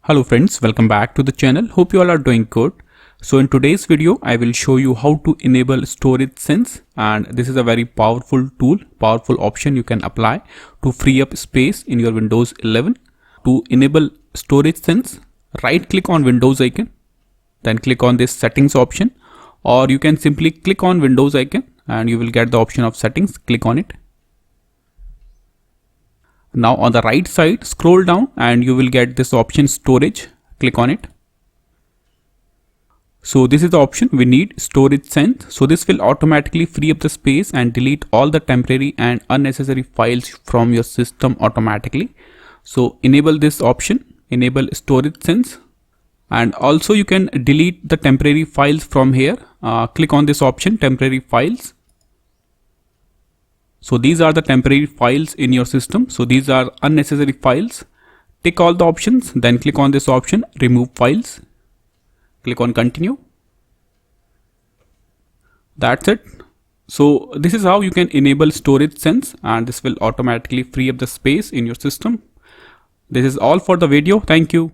Hello friends, welcome back to the channel. Hope you all are doing good. So in today's video, I will show you how to enable storage sense, and this is a very powerful tool, powerful option you can apply to free up space in your Windows 11. To enable storage sense, right click on Windows icon, then click on this settings option, or you can simply click on Windows icon and you will get the option of settings. Click on it. Now on the right side, scroll down and you will get this option storage. Click on it. So this is the option we need, storage sense. So this will automatically free up the space and delete all the temporary and unnecessary files from your system automatically. So enable this option, enable storage sense, and also you can delete the temporary files from here. Click on this option, temporary files. So these are the temporary files in your system. So these are unnecessary files. Tick all the options, then click on this option, remove files. Click on continue. That's it. So this is how you can enable storage sense, and this will automatically free up the space in your system. This is all for the video. Thank you.